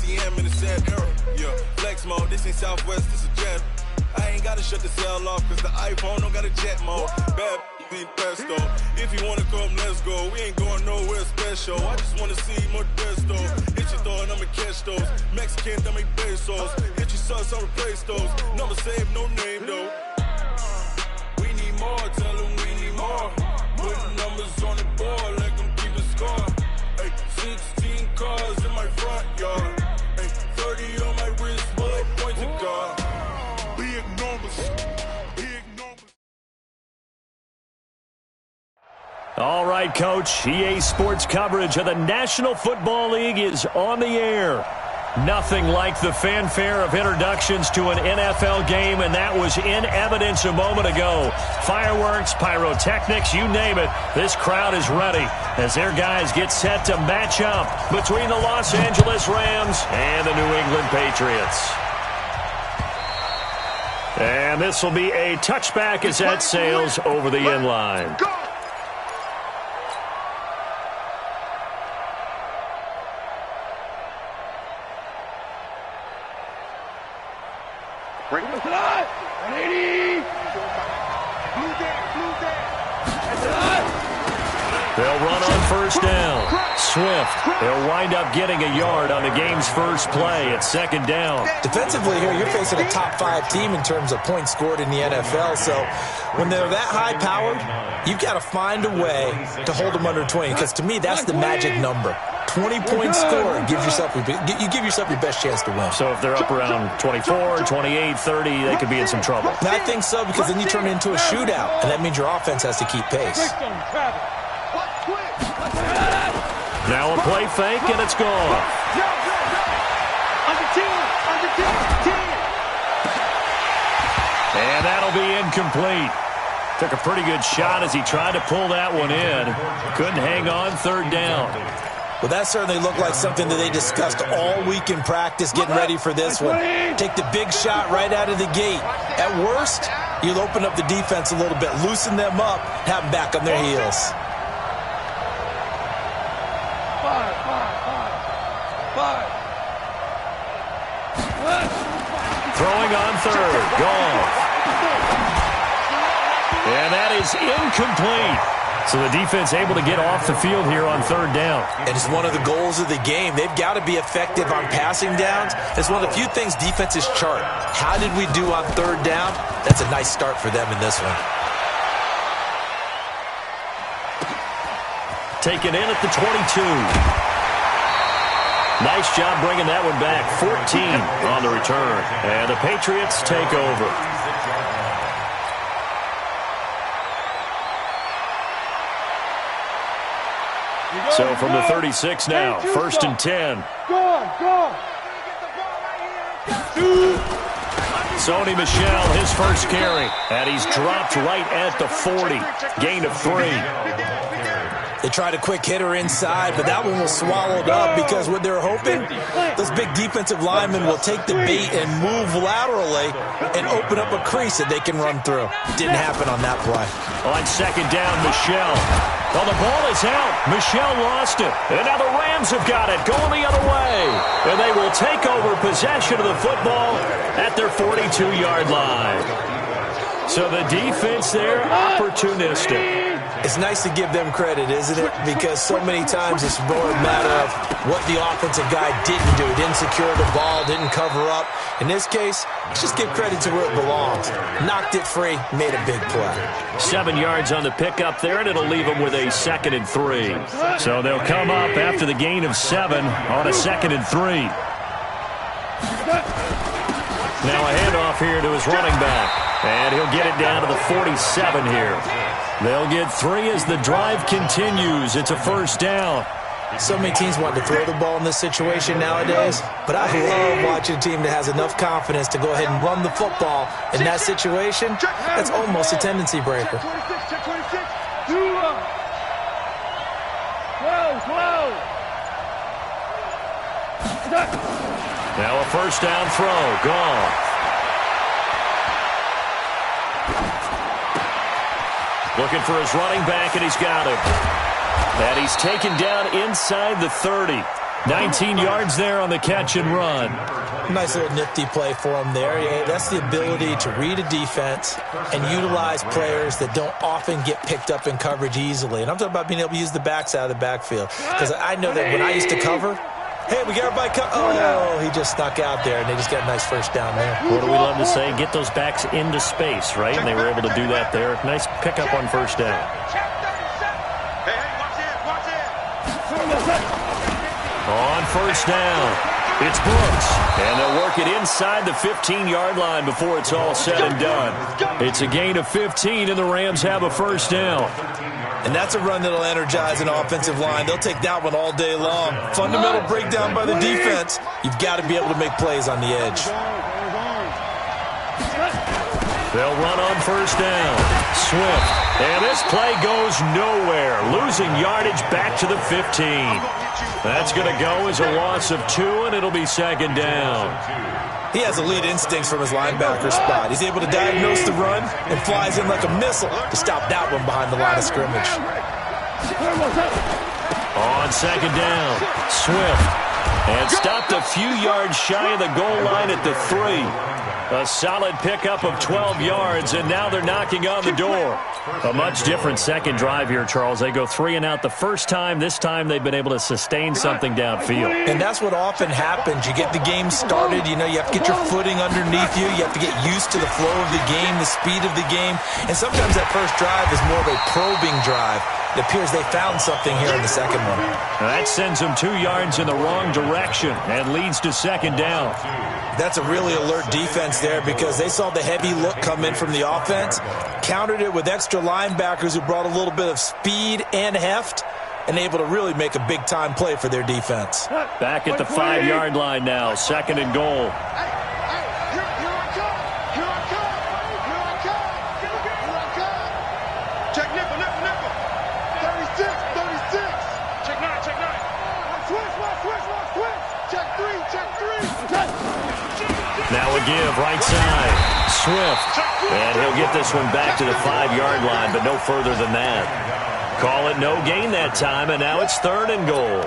ATM in the sad era. Yeah, flex mode, this ain't Southwest, this a jet. I ain't gotta shut the cell off, cause the iPhone don't got a jet mode. Bad ain't pesto. If you wanna come, let's go. We ain't going nowhere special. I just wanna see more desto. Hit your throw and I'ma catch those. Mexican, I make pesos. Hit your sauce, I'll replace those. Number save, no name though. We need more, tell them we need more. Putting numbers on the board, let them keep a score. Ay, 16 cars in my front yard. Ay, 30 on my wrist, bullet points of God. Big numbers, big numbers. All right, Coach. EA Sports coverage of the National Football League is on the air. Nothing like the fanfare of introductions to an NFL game, and that was in evidence a moment ago. Fireworks, pyrotechnics, you name it. This crowd is ready as their guys get set to match up between the Los Angeles Rams and the New England Patriots. And this will be a touchback as that sails over the end line. Bring him to that. 180. They'll run on first down. Swift. They'll wind up getting a yard on the game's first play at second down. Defensively here, you're facing a top-5 team in terms of points scored in the NFL. So when they're that high-powered, you've got to find a way to hold them under 20. Because to me, that's the magic number. 20-point score gives yourself you give yourself your best chance to win. So if they're up around 24, 28, 30, they could be in some trouble. And I think so, because then you turn it into a shootout, and that means your offense has to keep pace. Now a play fake, and it's gone. And that'll be incomplete. Took a pretty good shot as he tried to pull that one in. Couldn't hang on third down. Well, that certainly looked like something that they discussed all week in practice, getting ready for this one. Take the big shot right out of the gate. At worst, you'll open up the defense a little bit, loosen them up, have them back on their heels. Throwing on third. Gone. And that is incomplete. So the defense able to get off the field here on third down. And it's one of the goals of the game. They've got to be effective on passing downs. It's one of the few things defenses chart. How did we do on third down? That's a nice start for them in this one. Taken in at the 22. Nice job bringing that one back. 14 on the return. And the Patriots take over. So from the 36 now, first and 10. Sony Michel, his first carry. And he's dropped right at the 40. Gain of 3. They tried a quick hitter inside, but that one was swallowed up because what they're hoping, those big defensive linemen will take the bait and move laterally and open up a crease that they can run through. Didn't happen on that play. On second down, Michel. Well, the ball is out. Michel lost it. And now the Rams have got it, going the other way. And they will take over possession of the football at their 42-yard line. So the defense there, opportunistic. It's nice to give them credit, isn't it? Because so many times it's more a matter of what the offensive guy didn't do. Didn't secure the ball, didn't cover up. In this case, let's just give credit to where it belongs. Knocked it free, made a big play. 7 yards on the pickup there, and it'll leave them with a 2nd and 3. So they'll come up after the gain of 7 on a 2nd and 3. Now a handoff here to his running back. And he'll get it down to the 47 here. They'll get 3 as the drive continues. It's a first down. So many teams want to throw the ball in this situation nowadays, but I love watching a team that has enough confidence to go ahead and run the football in that situation. That's almost a tendency breaker. Now a first down throw. Gone. Looking for his running back, and he's got him. And he's taken down inside the 30. 19 yards there on the catch and run. Nice little nifty play for him there. Yeah, that's the ability to read a defense and utilize players that don't often get picked up in coverage easily. And I'm talking about being able to use the backside of the backfield. Because I know that when I used to cover, hey, we got everybody covered. Oh, he just snuck out there, and they just got a nice first down there. What do we love to say? Get those backs into space, right? And they were able to do that there. Nice pickup on first down. On first down, it's Brooks, and they'll work it inside the 15-yard line before it's all said and done. It's a gain of 15, and the Rams have a first down. And that's a run that'll energize an offensive line. They'll take that one all day long. Fundamental breakdown by the defense. You've got to be able to make plays on the edge. They'll run on first down. Swift. And this play goes nowhere. Losing yardage back to the 15. That's going to go as a loss of 2, and it'll be second down. He has elite instincts from his linebacker spot. He's able to diagnose the run and flies in like a missile to stop that one behind the line of scrimmage. On second down, Swift. And stopped a few yards shy of the goal line at the 3. A solid pickup of 12 yards, and now they're knocking on the door. A much different second drive here, Charles. They go 3 and out the first time. This time they've been able to sustain something downfield. And that's what often happens. You get the game started. You know, you have to get your footing underneath you. You have to get used to the flow of the game, the speed of the game. And sometimes that first drive is more of a probing drive. It appears they found something here in the second one. Now that sends them 2 yards in the wrong direction and leads to second down. That's a really alert defense there because they saw the heavy look come in from the offense, countered it with extra linebackers who brought a little bit of speed and heft, and able to really make a big-time play for their defense. Back at the 5-yard line now, second and goal. Now a give, right side, Swift. And he'll get this one back to the 5-yard line, but no further than that. Call it no gain that time, and now it's third and goal.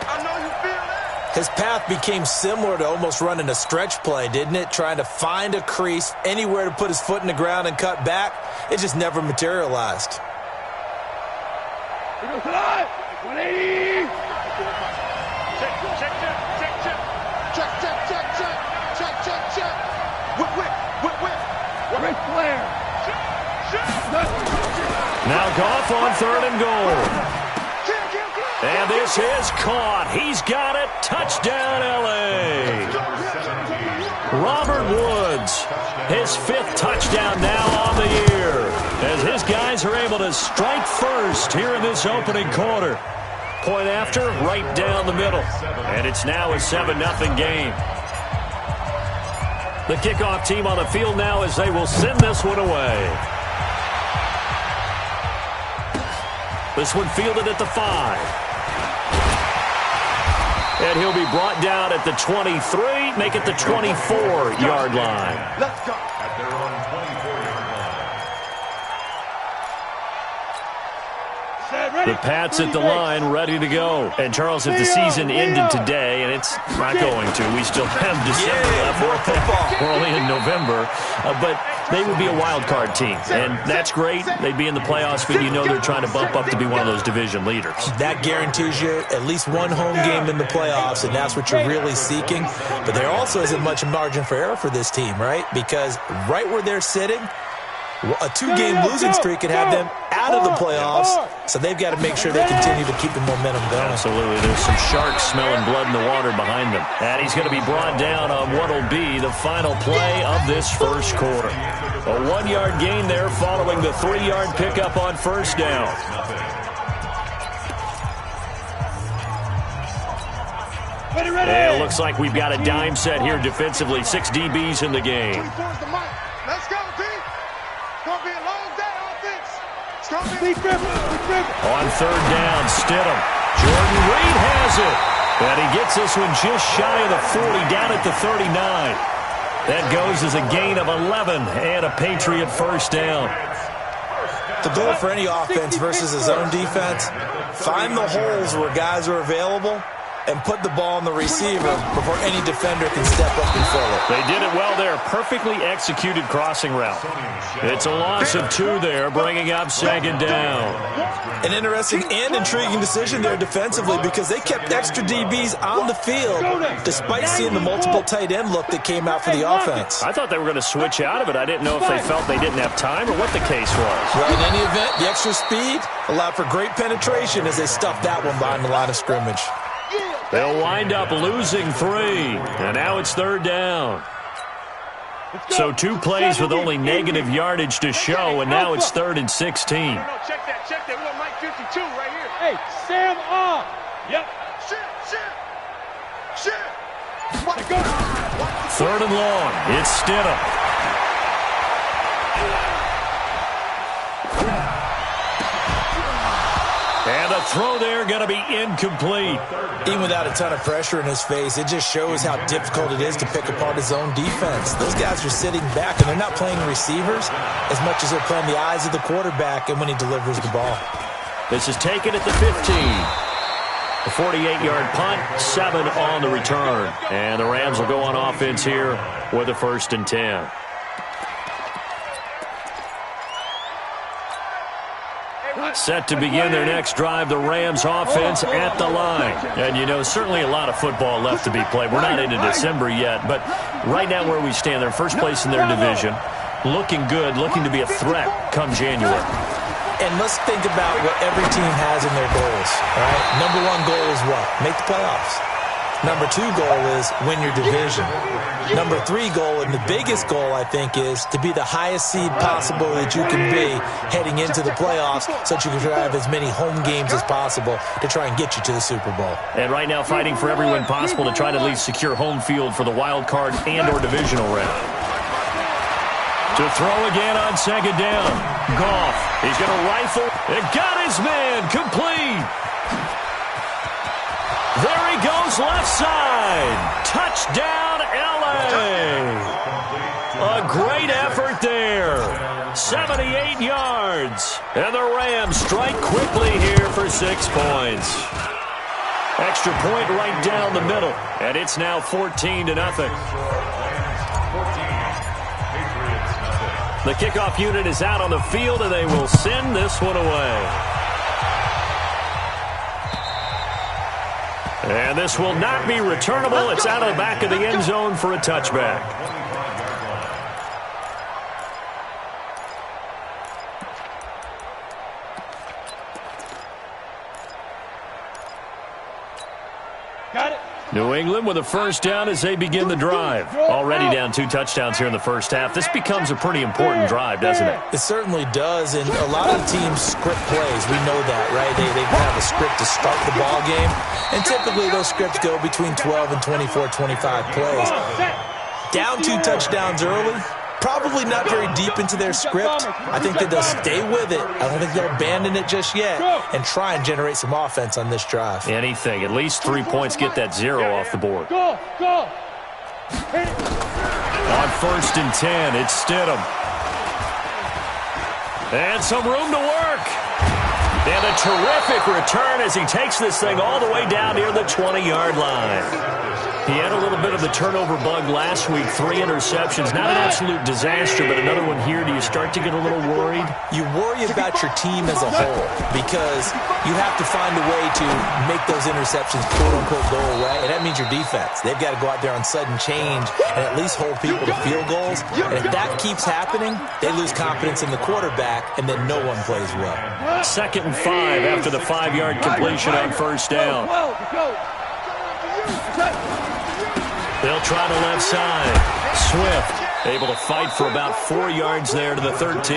His path became similar to almost running a stretch play, didn't it? Trying to find a crease, anywhere to put his foot in the ground and cut back. It just never materialized. 180! Great flare. Now Goff on third and goal. And this is caught. He's got it. Touchdown, L.A. Robert Woods, his 5th touchdown now on the year, as his guys are able to strike first here in this opening quarter. Point after, right down the middle. And it's now a 7-0 game. The kickoff team on the field now as they will send this one away. This one fielded at the 5. And he'll be brought down at the 23, make it the 24-yard line. Let's go. At their own 24-yard line. The Pats at the line, ready to go. And, Charles, if the season ended today, and it's not going to, we still have December left. We're only in November. But they would be a wild card team, and that's great. They'd be in the playoffs, but you know they're trying to bump up to be one of those division leaders. That guarantees you at least one home game in the playoffs, and that's what you're really seeking. But there also isn't much margin for error for this team, right? Because right where they're sitting, a 2-game losing streak could have them out of the playoffs, so they've got to make sure they continue to keep the momentum going. Absolutely. There's some sharks smelling blood in the water behind them. And he's going to be brought down on what will be the final play of this first quarter. A 1-yard gain there following the 3-yard pickup on first down. Ready. And it looks like we've got a dime set here defensively. 6 DBs in the game. Let's go, team. It's going to be a long day, offense. It's going to be on third down, Stidham. Jordan Reed has it. And he gets this one just shy of the 40, down at the 39. That goes as a gain of 11 and a Patriot first down. The goal for any offense versus his own defense, find the holes where guys are available and put the ball on the receiver before any defender can step up and fill it. They did it well there. Perfectly executed crossing route. It's a loss of 2 there, bringing up second down. An interesting and intriguing decision there defensively because they kept extra DBs on the field despite seeing the multiple tight end look that came out for the offense. I thought they were going to switch out of it. I didn't know if they felt they didn't have time or what the case was. Well, in any event, the extra speed allowed for great penetration as they stuffed that one behind the line of scrimmage. They'll wind up losing 3, and now it's third down. So 2 plays with only negative yardage to show, and now it's 3rd and 16. Check that. We're going to Mike 52 right here. Hey, Sam off. Yep. Shit. 3rd and long. It's Stidham. And the throw there going to be incomplete. Even without a ton of pressure in his face, it just shows how difficult it is to pick apart his own defense. Those guys are sitting back, and they're not playing receivers as much as they're playing the eyes of the quarterback and when he delivers the ball. This is taken at the 15. A 48-yard punt, 7 on the return. And the Rams will go on offense here with a 1st and 10. Set to begin their next drive, the Rams offense at the line. And, you know, certainly a lot of football left to be played. We're not into December yet, but right now where we stand, they're first place in their division, looking good, looking to be a threat come January. And let's think about what every team has in their goals, all right? Number 1 goal is what? Make the playoffs. Number 2 goal is win your division. Number 3 goal, and the biggest goal, I think, is to be the highest seed possible that you can be heading into the playoffs so that you can have as many home games as possible to try and get you to the Super Bowl. And right now fighting for every win possible to try to at least secure home field for the wild card and or divisional round. To throw again on second down. Goff. He's going to rifle. It got his man. Complete. There he goes left side. Touchdown, L.A. A great effort there. 78 yards. And the Rams strike quickly here for 6 points. Extra point right down the middle. And it's now 14-0. The kickoff unit is out on the field, and they will send this one away. And this will not be returnable. It's out of the back of the end zone for a touchback. Got it. New England with a first down as they begin the drive. Already down 2 touchdowns here in the first half. This becomes a pretty important drive, doesn't it? It certainly does, and a lot of teams script plays. We know that, right? They have a script to start the ball game, and typically those scripts go between 12 and 24, 25 plays. Down 2 touchdowns early, probably not very deep into their script. I think that they'll stay with it. I don't think they'll abandon it just yet and try and generate some offense on this drive. Anything. At least 3 points, get that 0 off the board. Go. On 1st and 10, it's Stidham. And some room to work. And a terrific return as he takes this thing all the way down near the 20-yard line. He had a little bit of the turnover bug last week, 3 interceptions. Not an absolute disaster, but another one here. Do you start to get a little worried? You worry about your team as a whole because you have to find a way to make those interceptions, quote-unquote, go away, and that means your defense. They've got to go out there on sudden change and at least hold people to field goals. And if that keeps happening, they lose confidence in the quarterback, and then no one plays well. 2nd and 5 after the 5-yard completion on first down. They'll try the left side. Swift able to fight for about 4 yards there to the 13.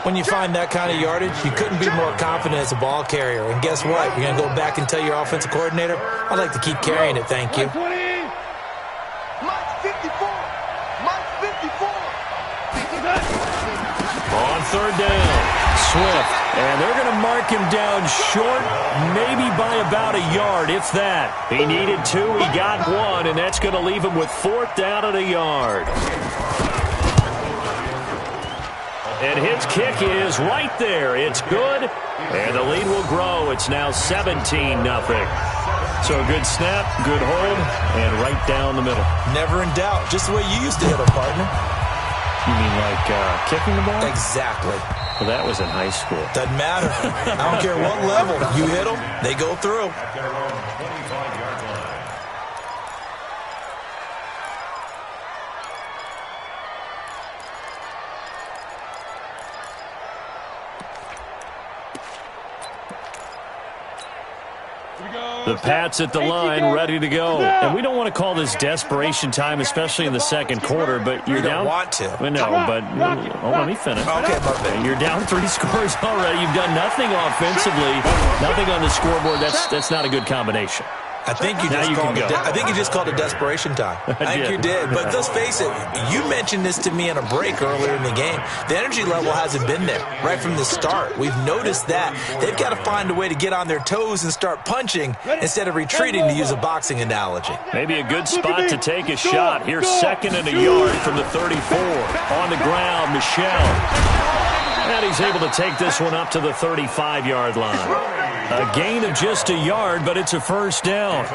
When you find that kind of yardage, you couldn't be more confident as a ball carrier. And guess what? You're going to go back and tell your offensive coordinator, I'd like to keep carrying it, thank you. On 3rd down, Swift. And they're going to mark him down short, maybe by about a yard, if that. He needed 2, he got 1, and that's going to leave him with 4th down and a yard. And his kick is right there. It's good, and the lead will grow. It's now 17-0. So a good snap, good hold, and right down the middle. Never in doubt. Just the way you used to hit them, partner. You mean like kicking the ball? Exactly. Well, that was in high school. Doesn't matter. I don't care what level. You hit them, they go through. At their own 25-yard line. The Pats at the line, ready to go. And we don't want to call this desperation time, especially in the second quarter, but you're down. You don't want to. No, but let me finish. Okay, my bad. You're down 3 scores already. You've done nothing offensively, nothing on the scoreboard. That's not a good combination. I think you just called it desperation time. I think you did. But let's face it, you mentioned this to me in a break earlier in the game. The energy level hasn't been there right from the start. We've noticed that. They've got to find a way to get on their toes and start punching instead of retreating, to use a boxing analogy. Maybe a good spot to take a shot. Here's 2nd and a yard from the 34. On the ground, Michel. And he's able to take this one up to the 35-yard line. A gain of just a yard, but it's a first down.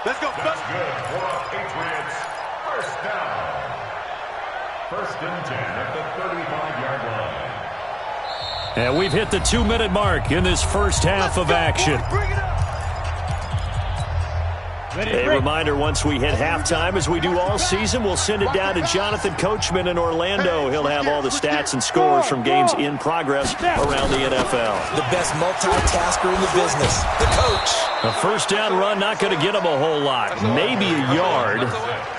Let's go. That's good for the Patriots. First down. 1st and 10 at the 35-yard line. And we've hit the 2-minute mark in this first half of action. A reminder, once we hit halftime, as we do all season, we'll send it down to Jonathan Coachman in Orlando. He'll have all the stats and scores from games in progress around the NFL. The best multitasker in the business, the coach. A first down run, not going to get him a whole lot. Maybe a yard.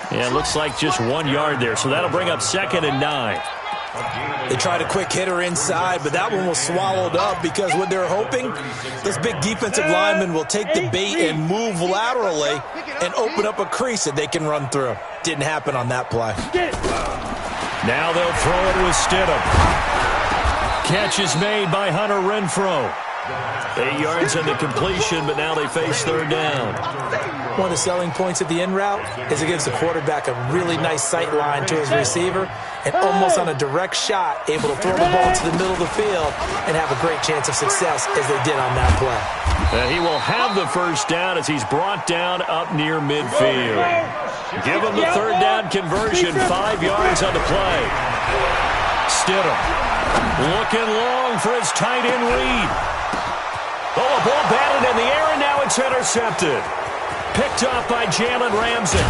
Yeah, it looks like just 1 yard there. So that'll bring up 2nd and 9. They tried a quick hitter inside, but that one was swallowed up because what they're hoping, this big defensive lineman will take the bait and move laterally and open up a crease that they can run through. Didn't happen on that play. Now they'll throw it with Stidham. Catch is made by Hunter Renfrow. 8 yards on the completion, but now they face 3rd down. One of the selling points of the in route is it gives the quarterback a really nice sight line to his receiver and almost on a direct shot able to throw the ball to the middle of the field and have a great chance of success as they did on that play. He will have the first down as he's brought down up near midfield. Give him the 3rd down conversion, 5 yards on the play. Stidham looking long for his tight end read. Oh, a ball batted in the air, and now it's intercepted. Picked off by Jalen Ramsey.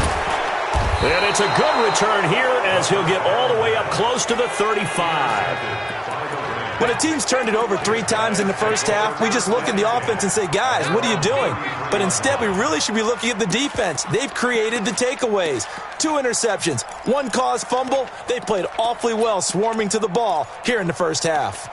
And it's a good return here as he'll get all the way up close to the 35. When a team's turned it over 3 times in the first half, we just look at the offense and say, guys, what are you doing? But instead, we really should be looking at the defense. They've created the takeaways. 2 interceptions, 1 caused fumble. They played awfully well swarming to the ball here in the first half.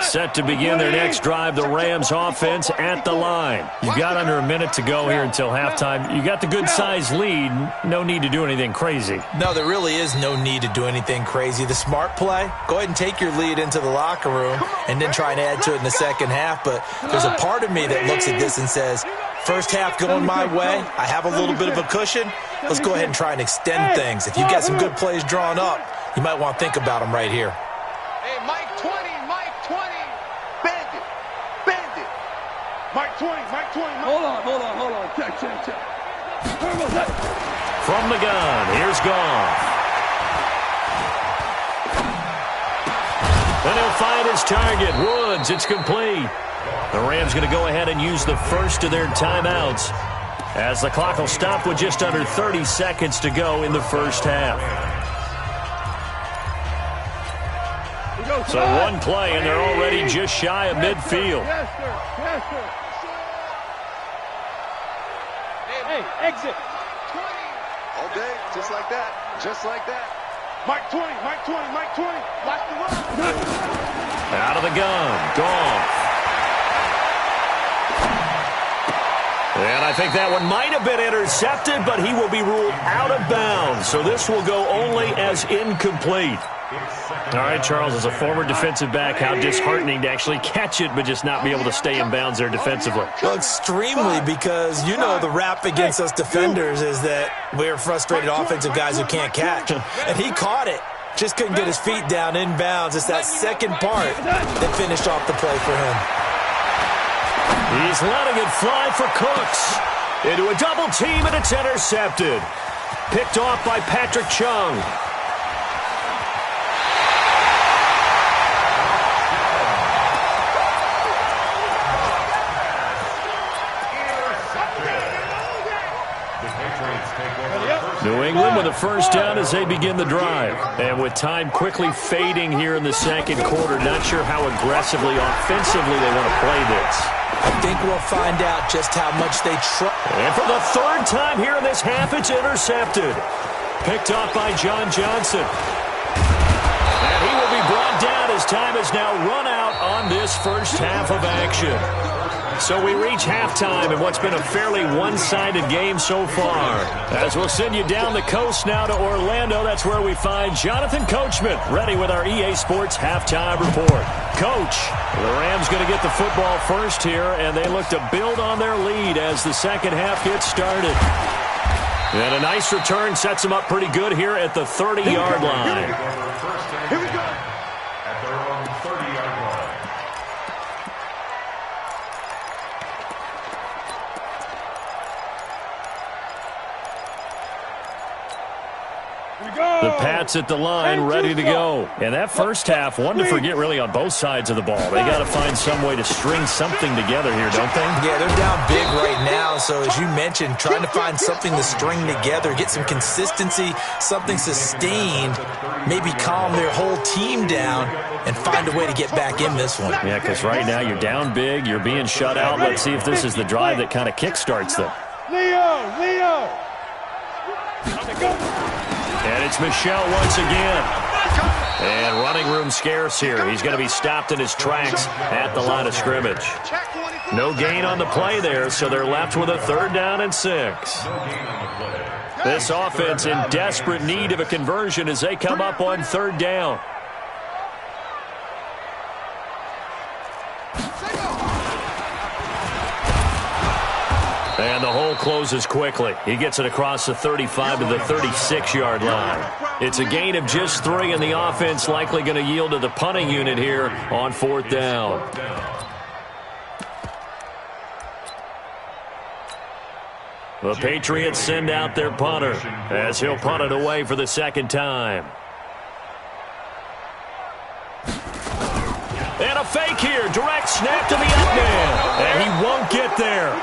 Set to begin their next drive, the Rams offense at the line. You've got under a minute to go here until halftime. You got the good-sized lead. No need to do anything crazy. No, there really is no need to do anything crazy. The smart play, go ahead and take your lead into the locker room and then try and add to it in the second half. But there's a part of me that looks at this and says, first half going my way, I have a little bit of a cushion. Let's go ahead and try and extend things. If you've got some good plays drawn up, you might want to think about them right here. Hey, Mike 20. Bandit. Mike 20. Hold on. Check. From the gun, here's Goff. And he'll find his target, Woods. It's complete. The Rams going to go ahead and use the first of their timeouts as the clock will stop with just under 30 seconds to go in the first half. So 1 play, and they're already just shy of midfield. Yes, sir. Hey, exit. 20. All day, just like that. Mike 20. Watch the run. Out of the gun, Goff. And I think that one might have been intercepted, but he will be ruled out of bounds. So this will go only as incomplete. All right, Charles, as a former defensive back, how disheartening to actually catch it but just not be able to stay in bounds there defensively. Well, extremely, because you know the rap against us defenders is that we're frustrated offensive guys who can't catch. And he caught it. Just couldn't get his feet down in bounds. It's that second part that finished off the play for him. He's letting it fly for Cooks. Into a double team, and it's intercepted. Picked off by Patrick Chung. New England with a first down as they begin the drive. And with time quickly fading here in the second quarter, not sure how aggressively, offensively they want to play this. I think we'll find out just how much they try. And for the third time here in this half, it's intercepted. Picked off by John Johnson. And he will be brought down as time has now run out on this first half of action. So we reach halftime in what's been a fairly one-sided game so far. As we'll send you down the coast now to Orlando, that's where we find Jonathan Coachman, ready with our EA Sports halftime report. Coach, the Rams going to get the football first here, and they look to build on their lead as the second half gets started. And a nice return sets them up pretty good here at the 30-yard line. Here we go. At their own 30-yard line. The Pats at the line, ready to go. And that first half, one to forget really on both sides of the ball. They got to find some way to string something together here, don't they? Yeah, they're down big right now. So as you mentioned, trying to find something to string together, get some consistency, something sustained, maybe calm their whole team down and find a way to get back in this one. Yeah, because right now you're down big, you're being shut out. Let's see if this is the drive that kind of kickstarts them. Leo! And it's Michel once again. And running room scarce here. He's going to be stopped in his tracks at the line of scrimmage. No gain on the play there, so they're left with a 3rd down and 6. This offense in desperate need of a conversion as they come up on 3rd down. And the hole closes quickly. He gets it across the 35 to the 36-yard line. It's a gain of just 3, and the offense likely going to yield to the punting unit here on 4th down. The Patriots send out their punter as he'll punt it away for the second time. And a fake here. Direct snap to the up man. And he won't get there.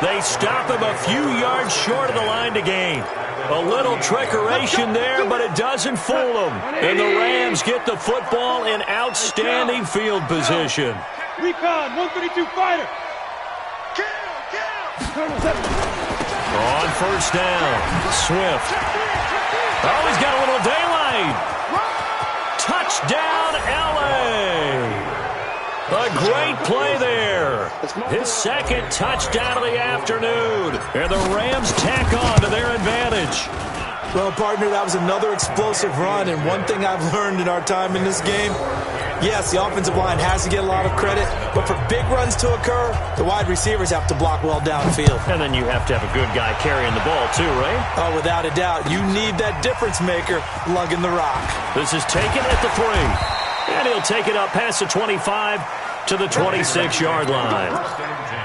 They stop him a few yards short of the line to gain. A little trickeration there, but it doesn't fool them. And the Rams get the football in outstanding field position. Recon, 132 fighter. On first down, Swift. Oh, he's got a little daylight. Touchdown, L.A. A great play there. His second touchdown of the afternoon. And the Rams tack on to their advantage. Well, partner, that was another explosive run. And one thing I've learned in our time in this game, yes, the offensive line has to get a lot of credit. But for big runs to occur, the wide receivers have to block well downfield. And then you have to have a good guy carrying the ball too, right? Oh, without a doubt. You need that difference maker lugging the rock. This is taken at the 3. And he'll take it up past the 25 to the 26-yard line. First and 10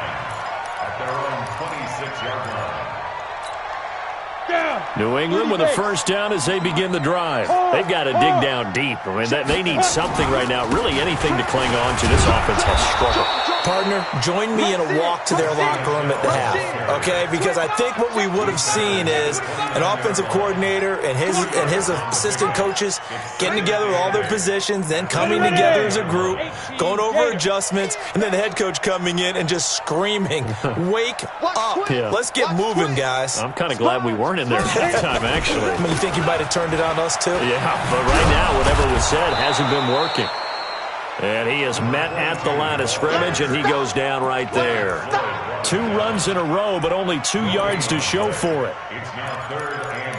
at their own 26-yard line. New England with a first down as they begin the drive. They've got to dig down deep. I mean, they need something right now, really anything to cling on to. This offense has struggled. Partner, join me in a walk to their locker room at the half, okay? Because I think what we would have seen is an offensive coordinator and his assistant coaches getting together with all their positions, then coming together as a group, going over adjustments, and then the head coach coming in and just screaming, "Wake up. Yeah. Let's get moving, guys." I'm kind of glad we weren't in there at that time, actually. I mean, you think you might have turned it on us, too? Yeah, but right now, whatever was said hasn't been working. And he is met at the line of scrimmage, and he goes down right there. 2 runs in a row, but only 2 yards to show for it. It's now 3rd and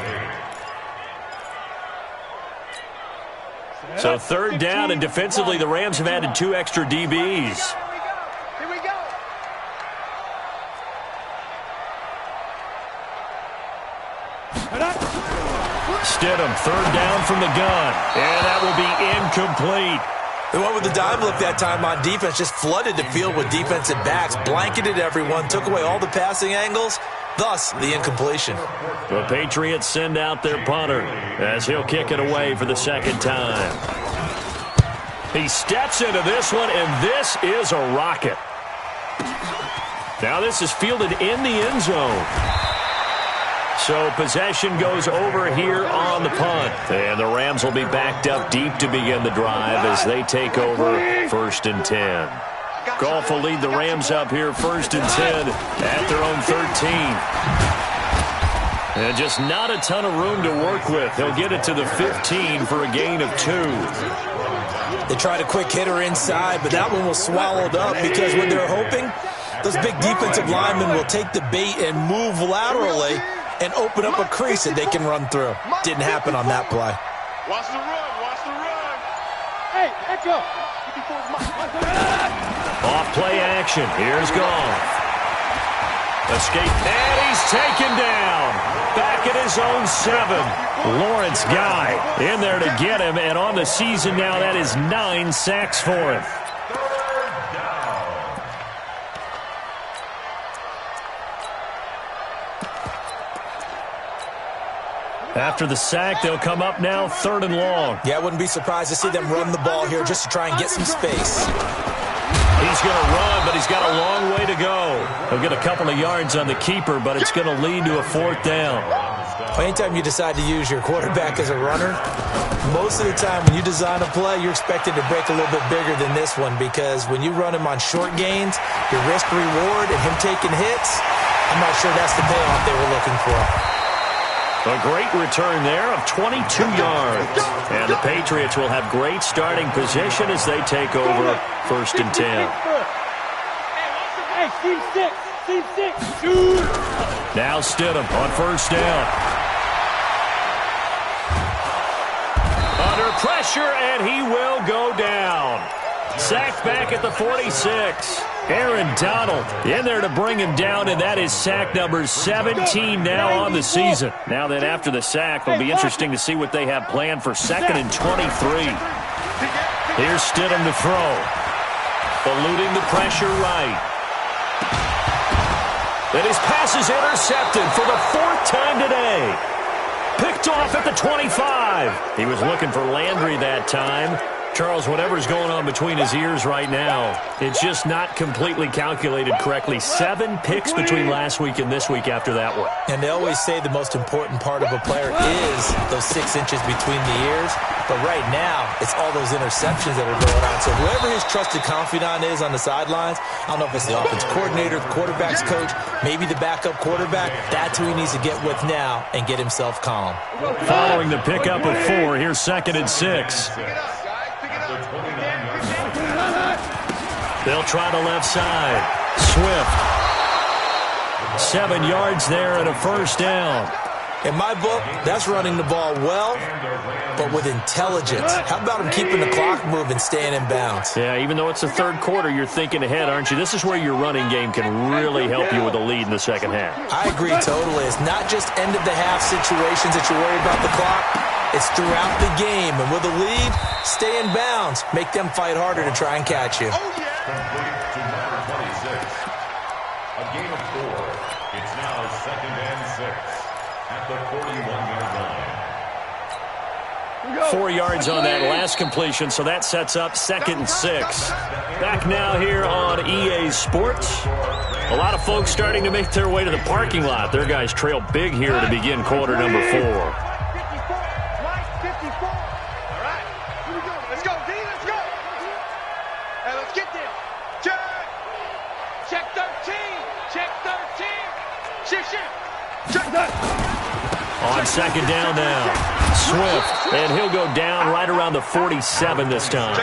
8. So 3rd down, and defensively, the Rams have added 2 extra DBs. Here we go. Stidham, 3rd down from the gun, and that will be incomplete. They went with the dime look that time on defense, just flooded the field with defensive backs, blanketed everyone, took away all the passing angles, thus the incompletion. The Patriots send out their punter as he'll kick it away for the 2nd time. He steps into this one, and this is a rocket. Now this is fielded in the end zone. So possession goes over here on the punt. And the Rams will be backed up deep to begin the drive as they take over 1st and 10. Goff will lead the Rams up here 1st and 10 at their own 13. And just not a ton of room to work with. They'll get it to the 15 for a gain of 2. They tried a quick hitter inside, but that one was swallowed up because what they're hoping, those big defensive linemen will take the bait and move laterally and open up a crease that they can run through. Didn't happen on that play. Watch the run. Watch the run. Hey, echo. Off play action. Here's Goff. Escape. And he's taken down. Back at his own 7. Lawrence Guy in there to get him. And on the season now, that is 9 sacks for him. After the sack, they'll come up now 3rd and long. Yeah, I wouldn't be surprised to see them run the ball here just to try and get some space. He's going to run, but he's got a long way to go. He'll get a couple of yards on the keeper, but it's going to lead to a 4th down. Anytime you decide to use your quarterback as a runner, most of the time when you design a play, you're expected to break a little bit bigger than this one because when you run him on short gains, your risk-reward and him taking hits, I'm not sure that's the payoff they were looking for. A great return there of 22 yards. And the Patriots will have great starting position as they take over 1st and 10. Hey, team 6. Now Stidham on 1st down. Under pressure, and he will go down. Sacked back at the 46. Aaron Donald in there to bring him down, and that is sack number 17 now on the season. Now then, after the sack, it'll be interesting to see what they have planned for 2nd and 23. Here's Stidham to throw. Eluding the pressure right. And his pass is intercepted for the 4th time today. Picked off at the 25. He was looking for Landry that time. Charles, whatever's going on between his ears right now, it's just not completely calculated correctly. 7 picks between last week and this week after that one. And they always say the most important part of a player is those 6 inches between the ears. But right now, it's all those interceptions that are going on. So whoever his trusted confidant is on the sidelines, I don't know if it's the offense coordinator, the quarterback's coach, maybe the backup quarterback, that's who he needs to get with now and get himself calm. Following the pickup of 4, here's 2nd and 6. They'll try the left side. Swift. 7 yards there and a 1st down. In my book, that's running the ball well, but with intelligence. How about him keeping the clock moving, staying in bounds? Yeah, even though it's the 3rd quarter, you're thinking ahead, aren't you? This is where your running game can really help you with a lead in the 2nd half. I agree totally. It's not just end-of-the-half situations that you worry about the clock. It's throughout the game. And with a lead, stay in bounds. Make them fight harder to try and catch you. Complete to number 26. A gain of 4. It's now 2nd and 6 at the 41-yard line. 4 yards on that last completion, so that sets up 2nd and 6. Back now here on EA Sports. A lot of folks starting to make their way to the parking lot. Their guys trail big here to begin quarter number 4. On second down now, Swift, and he'll go down right around the 47 this time.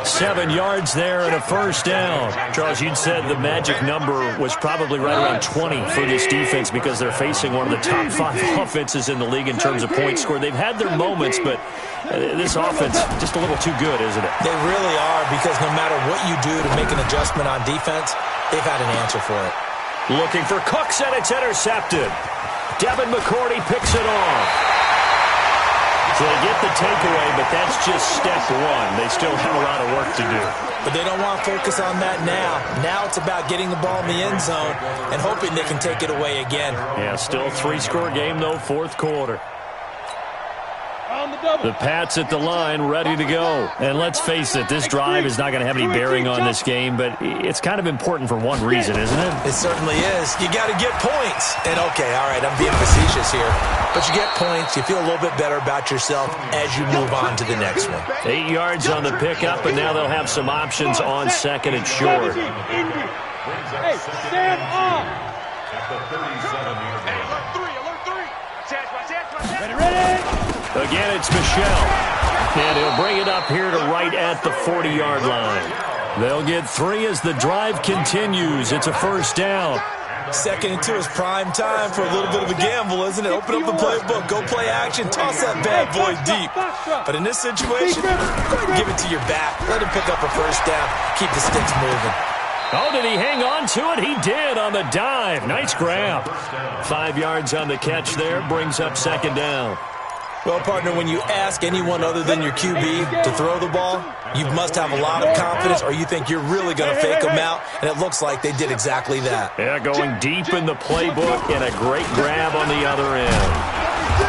7 yards there and a first down. Charles, you'd said the magic number was probably right around 20 for this defense because they're facing one of the top 5 offenses in the league in terms of points scored. They've had their moments, but this offense just a little too good, isn't it? They really are, because no matter what you do to make an adjustment on defense, they've had an answer for it. Looking for Cooks, and it's intercepted. Devin McCourty picks it off. So they get the takeaway, but that's just step one. They still have a lot of work to do. But they don't want to focus on that now. Now it's about getting the ball in the end zone and hoping they can take it away again. Yeah, still a 3-score game, though, fourth quarter. The Pats at the line, ready to go. And let's face it, this drive is not going to have any bearing on this game, but it's kind of important for one reason, isn't it? It certainly is. You got to get points. And, okay, all right, I'm being facetious here. But you get points, you feel a little bit better about yourself as you move on to the next one. 8 yards on the pickup, and now they'll have some options on second and short. Hey, stand up! At the 37-yard line. Ready? Again, it's Michelle. And he'll bring it up here to right at the 40-yard line. They'll get 3 as the drive continues. It's a first down. 2nd and 2 is prime time for a little bit of a gamble, isn't it? Open up the playbook, go play action, toss that bad boy deep. But in this situation, go ahead and give it to your back. Let him pick up a first down. Keep the sticks moving. Oh, did he hang on to it? He did on the dive. Nice grab. 5 yards on the catch there. Brings up second down. Well, partner, when you ask anyone other than your QB to throw the ball, you must have a lot of confidence, or you think you're really going to fake them out, and it looks like they did exactly that. Yeah, going deep in the playbook, and a great grab on the other end.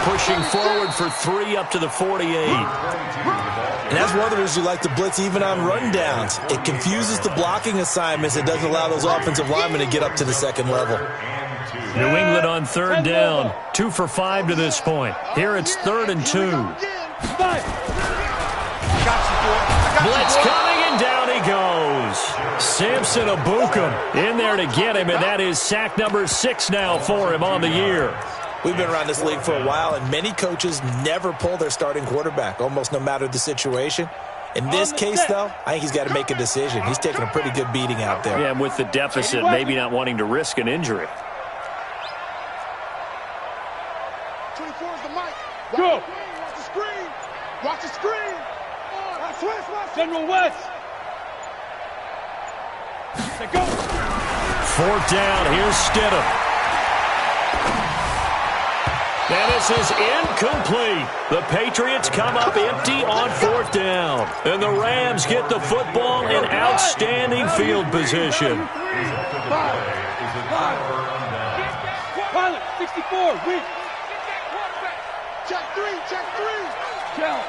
Pushing forward for 3 up to the 48. And that's one of the reasons you like to blitz even on rundowns. It confuses the blocking assignments. It doesn't allow those offensive linemen to get up to the second level. New England on third down. 2 for 5 to this point. Here it's 3rd and 2. Blitz coming, and down he goes. Samson Abukum in there to get him, and that is sack number 6 now for him on the year. We've been around this league for a while, and many coaches never pull their starting quarterback, almost no matter the situation. In this case, though, I think he's got to make a decision. He's taking a pretty good beating out there. Yeah, and with the deficit, maybe not wanting to risk an injury. 24 is the mic. Go. Watch the screen. Watch the screen. General West. Go. 4th down. Here's Stidham. And this is incomplete. The Patriots come up empty on 4th down. And the Rams get the football in outstanding field position. Pilot, 64, weak. Check 3, check 3. Kel.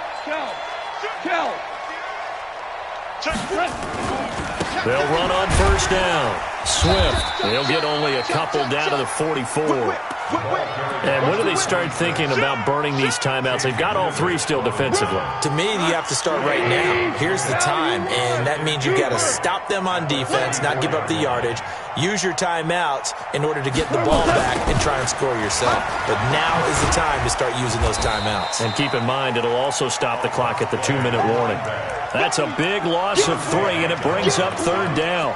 Check 3. They'll run on first down. Swift. They'll get only a couple down to the 44. And when do they start thinking about burning these timeouts? They've got all 3 still defensively. To me, you have to start right now. Here's the time, and that means you've got to stop them on defense, not give up the yardage. Use your timeouts in order to get the ball back and try and score yourself. But now is the time to start using those timeouts. And keep in mind, it'll also stop the clock at the 2-minute warning. That's a big loss of 3, and it brings up 3rd down.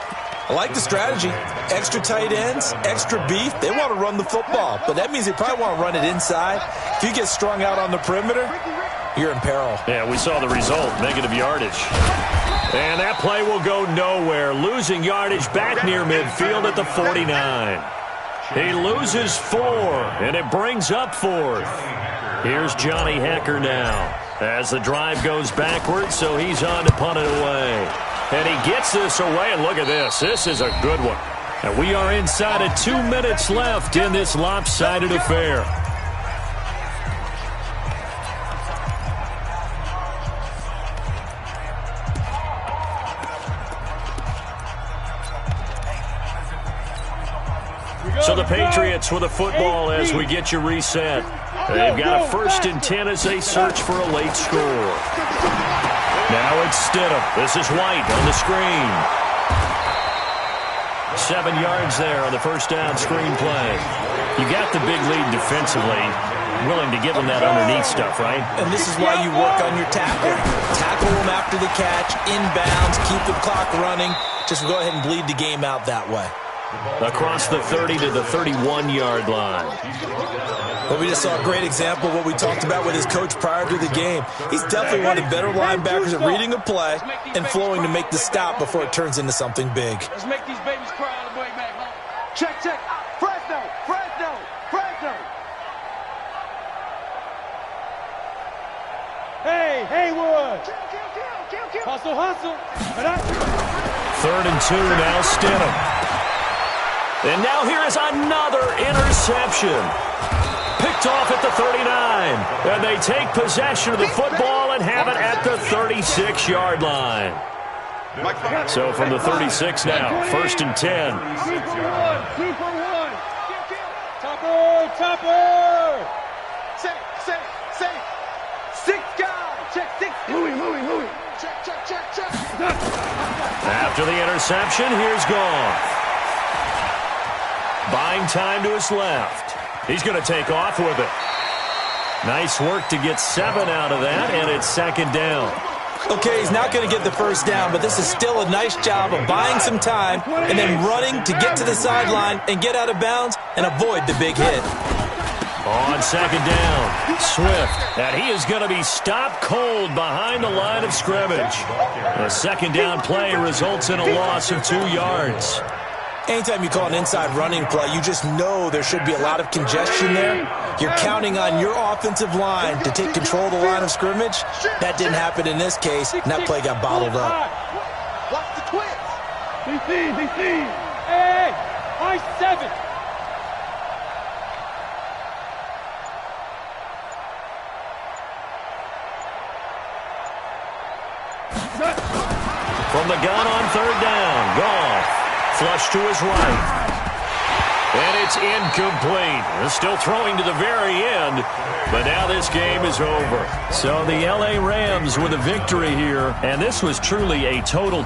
I like the strategy. Extra tight ends, extra beef. They want to run the football, but that means they probably want to run it inside. If you get strung out on the perimeter, you're in peril. Yeah, we saw the result, negative yardage. And that play will go nowhere. Losing yardage back near midfield at the 49. He loses 4, and it brings up 4th. Here's Johnny Hecker now as the drive goes backwards, so he's on to punt it away. And he gets this away, and look at this. This is a good one. And we are inside of 2 minutes left in this lopsided affair. So the Patriots with a football as we get you reset. They've got a 1st and 10 as they search for a late score. Now it's Stidham. This is White on the screen. 7 yards there on the first down screen play. You got the big lead defensively. willing to give him that underneath stuff, right? And this is why you work on your tackle. Tackle him after the catch, inbounds, keep the clock running. Just go ahead and bleed the game out that way. Across the 30 to the 31-yard line. Well, we just saw a great example of what we talked about with his coach prior to the game. He's definitely one of the better linebackers at reading a play and flowing to make the stop before it turns into something big. Let's make these babies cry on the way back home. Check, check. Fresno, Fresno, Fresno. Hey, Haywood. Kill. Hustle. 3rd and 2 now, Stidham. And now here is another interception. Picked off at the 39. And they take possession of the football and have it at the 36-yard line. So from the 36 now, 1st and 10. 2 for 1. Topper. Say. 6 guys. Check 6. Louis. Check. After the interception, here's Goff. Buying time to his left. He's going to take off with it. Nice work to get 7 out of that, and it's 2nd down. Okay, he's not going to get the 1st down, but this is still a nice job of buying some time and then running to get to the sideline and get out of bounds and avoid the big hit. On 2nd down, Swift, and he is going to be stopped cold behind the line of scrimmage. The 2nd down play results in a loss of 2 yards. Anytime you call an inside running play, you just know there should be a lot of congestion there. You're counting on your offensive line to take control of the line of scrimmage. That didn't happen in this case, and that play got bottled up. Watch the twist. DC. Hey, I-7. From the gun on 3rd down, Goff. Flush to his right. And it's incomplete. They're still throwing to the very end, but now this game is over. So the LA Rams with a victory here, and this was truly a total